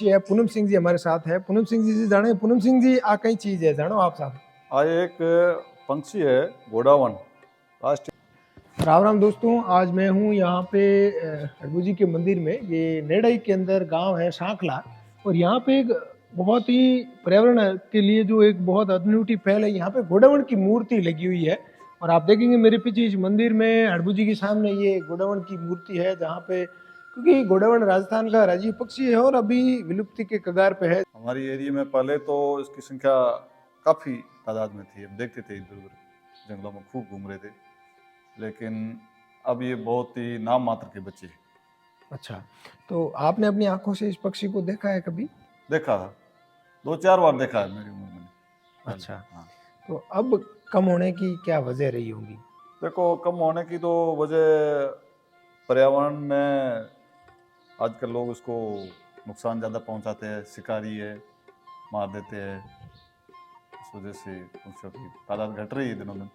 है पूनम सिंह जी हमारे साथ है। पूनम सिंह जी से जाने, पूनम सिंह जी आ कई चीज है जानो आप साहब। आ एक पंछी है गोडावन राष्ट्रीय। राम राम दोस्तों, आज मैं हूँ यहाँ पे हरबू जी के मंदिर में। ये नेड़ई के अंदर गांव है सांखला, और यहाँ पे एक बहुत ही पर्यावरण के लिए जो एक बहुत अनूठी पहल है, यहाँ पे गोडावन की मूर्ति लगी हुई है। और आप देखेंगे मेरे पीछे इस मंदिर में हरबू जी के सामने ये गोडावन की मूर्ति है, जहाँ पे क्योंकि गोडावन राजस्थान का राज्य पक्षी है और अभी विलुप्ति के कगार पे है। हमारी एरिया में पहले तो इसकी संख्या काफी तादाद में थी, हम देखते थे इधर उधर जंगलों में खूब घूम रहे थे, लेकिन अब ये बहुत ही नाम मात्र के बच्चे हैं। अच्छा, तो आपने अपनी आंखों से इस पक्षी को देखा है कभी? देखा था, 2-4 बार देखा है मेरी उम्र में। अच्छा, हाँ। तो अब कम होने की क्या वजह रही होगी? देखो, कम होने की तो वजह पर्यावरण में आजकल लोग उसको नुकसान ज़्यादा पहुंचाते हैं, शिकारी है, मार देते हैं, इस वजह से पंछियों की तादाद घट रही है दिनों दिन।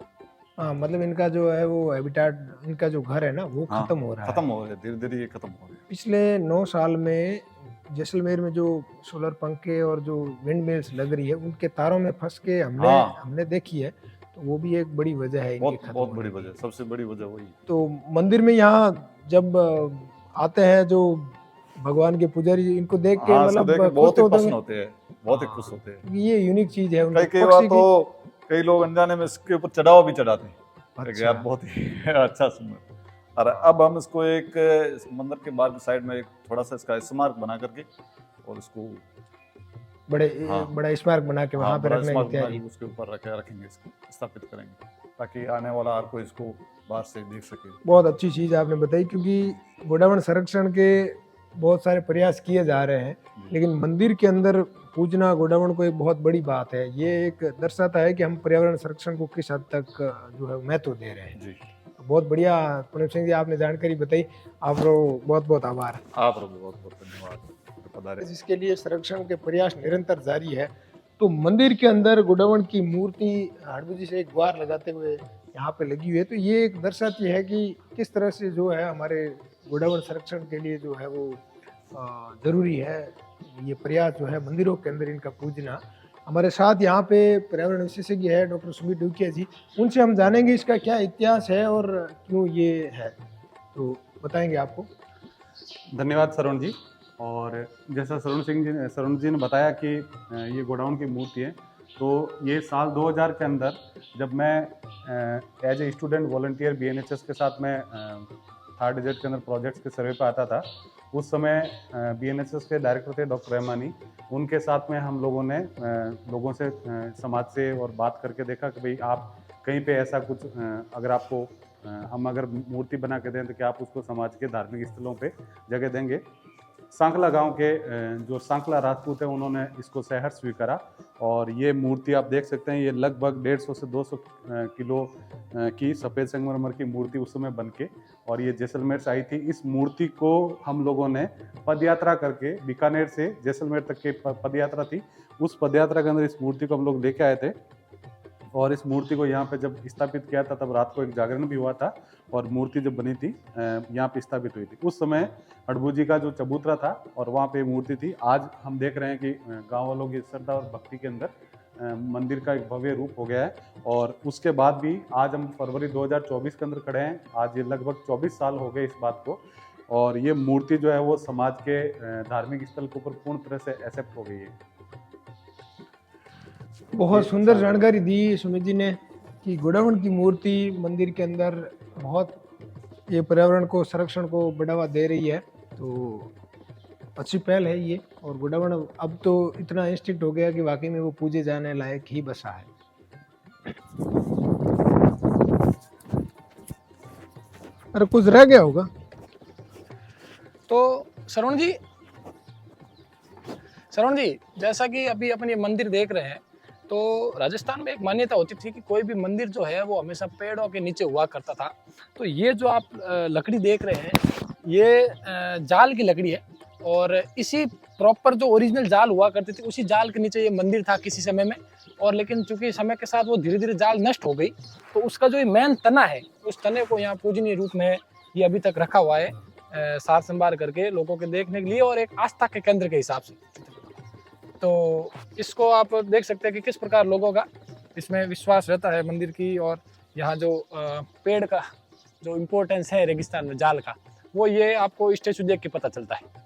हाँ, मतलब इनका जो है वो हैबिटाट, इनका जो घर है ना वो हाँ, खत्म हो रहा है। खत्म हो रहे, धीरे धीरे ये खत्म हो रहे हैं। पिछले 9 साल में जैसलमेर में जो सोलर पंखे और जो विंड मिल्स लग रही है, उनके तारों में फंस के हमने देखी है, तो वो भी एक बड़ी वजह है इनके बहुत खत्म बहुत होने बड़ी की। वजह, सबसे बड़ी वजह वही है। तो मंदिर में यहाँ जब आते हैं जो भगवान के पुजारी, इनको देख के हाँ, इसको देख के मतलब बहुत ही खुश तो प्रसन्न होते होते हैं, बहुत ही हाँ, खुश होते हैं। क्योंकि ये यूनिक चीज है उनके कई बार पक्षी तो की। कई लोग अनजाने में इसके ऊपर चढ़ावा भी चढ़ाते हैं। अच्छा। यार बहुत ही अच्छा सुंदर। और अब हम इसको एक मंदिर के बाहर की साइड में एक थोड़ा सा इसका स्मारक बना करके और इसको बड़ा स्मारक बना के वहां पे बड़ा रखने की स्मारक बना तैयारी। के उसके ऊपर रखेंगे, इसको स्थापित करेंगे ताकि आने वाला हर कोई इसको बाहर से देख सके। बहुत अच्छी चीज आपने बताई, क्योंकि गोडावन संरक्षण के बहुत सारे प्रयास किए जा रहे हैं, लेकिन मंदिर के अंदर पूजना गोडावन को एक बहुत बड़ी बात है। ये एक दर्शाता है कि हम पर्यावरण संरक्षण को किस हद तक जो है महत्व दे रहे हैं। जी, तो बहुत बढ़िया पूनम सिंह जी, आपने जानकारी बताई, आप लोग बहुत बहुत आभार। आप लोग बहुत बहुत धन्यवाद। जिसके लिए संरक्षण के प्रयास निरंतर जारी है। तो मंदिर के अंदर गोडावन की मूर्ति हरबू जी से एक गुहार लगाते हुए यहाँ पे लगी हुई है, तो ये एक दर्शाती है कि किस तरह से जो है हमारे गोडावन संरक्षण के लिए जो है वो जरूरी है ये प्रयास जो है मंदिरों के अंदर इनका पूजना। हमारे साथ यहाँ पे पर्यावरण विशेषज्ञ है डॉक्टर सुमित डुकिया जी, उनसे हम जानेंगे इसका क्या इतिहास है और क्यों ये है, तो बताएंगे आपको। धन्यवाद शरण जी। और जैसा शरण जी ने बताया कि ये गोडाउन की मूर्ति है, तो ये साल 2000 के अंदर जब मैं as a student volunteer BNHS के साथ में 3rd डिजिट के अंदर प्रोजेक्ट्स के सर्वे पे आता था, उस समय बीएनएचएस के डायरेक्टर थे डॉक्टर रहमानी। उनके साथ में हम लोगों ने लोगों से समाज से और बात करके देखा कि भाई आप कहीं पे ऐसा कुछ अगर आपको हम अगर मूर्ति बना के दें तो क्या आप उसको समाज के धार्मिक स्थलों पे जगह देंगे। सांखला गांव के जो सांखला राजपूत हैं उन्होंने इसको सहर्ष स्वीकारा, और ये मूर्ति आप देख सकते हैं, ये लगभग 150 से 200 किलो की सफ़ेद संगमरमर की मूर्ति उस समय बन के और ये जैसलमेर से आई थी। इस मूर्ति को हम लोगों ने पदयात्रा करके बीकानेर से जैसलमेर तक की पदयात्रा थी, उस पदयात्रा के अंदर इस मूर्ति को हम लोग लेके आए थे। और इस मूर्ति को यहाँ पे जब स्थापित किया था तब रात को एक जागरण भी हुआ था, और मूर्ति जब बनी थी यहाँ पे स्थापित हुई थी। उस समय हरबू जी का जो चबूतरा था और वहाँ पे मूर्ति थी। आज हम देख रहे हैं कि गांव वालों की श्रद्धा और भक्ति के अंदर मंदिर का एक भव्य रूप हो गया है। और उसके बाद भी आज हम फरवरी 2024 के अंदर खड़े हैं, आज ये लगभग 24 साल हो गए इस बात को, और ये मूर्ति जो है वो समाज के धार्मिक स्थल के ऊपर पूर्ण तरह से एक्सेप्ट हो गई है। बहुत सुंदर जानकारी दी सुमित जी ने कि गोडावन की मूर्ति मंदिर के अंदर बहुत ये पर्यावरण को संरक्षण को बढ़ावा दे रही है, तो अच्छी पहल है ये। और गोडावन अब तो इतना इंस्टिक्ट हो गया कि वाकई में वो पूजे जाने लायक ही बसा है। अरे कुछ रह गया होगा तो शरण जी जैसा कि अभी अपन ये मंदिर देख रहे हैं, तो राजस्थान में एक मान्यता होती थी कि कोई भी मंदिर जो है वो हमेशा पेड़ों के नीचे हुआ करता था। तो ये जो आप लकड़ी देख रहे हैं ये जाल की लकड़ी है, और इसी प्रॉपर जो ओरिजिनल जाल हुआ करती थी उसी जाल के नीचे ये मंदिर था किसी समय में। और लेकिन चूंकि समय के साथ वो धीरे धीरे जाल नष्ट हो गई, तो उसका जो ये मेन तना है उस तने को यहाँ पूजनीय रूप में ये अभी तक रखा हुआ है। सार संभाल करके लोगों के देखने के लिए और एक आस्था के केंद्र के हिसाब से। तो इसको आप देख सकते हैं कि किस प्रकार लोगों का इसमें विश्वास रहता है मंदिर की, और यहाँ जो पेड़ का जो इम्पोर्टेंस है रेगिस्तान में जाल का, वो ये आपको स्टेचू देख के पता चलता है।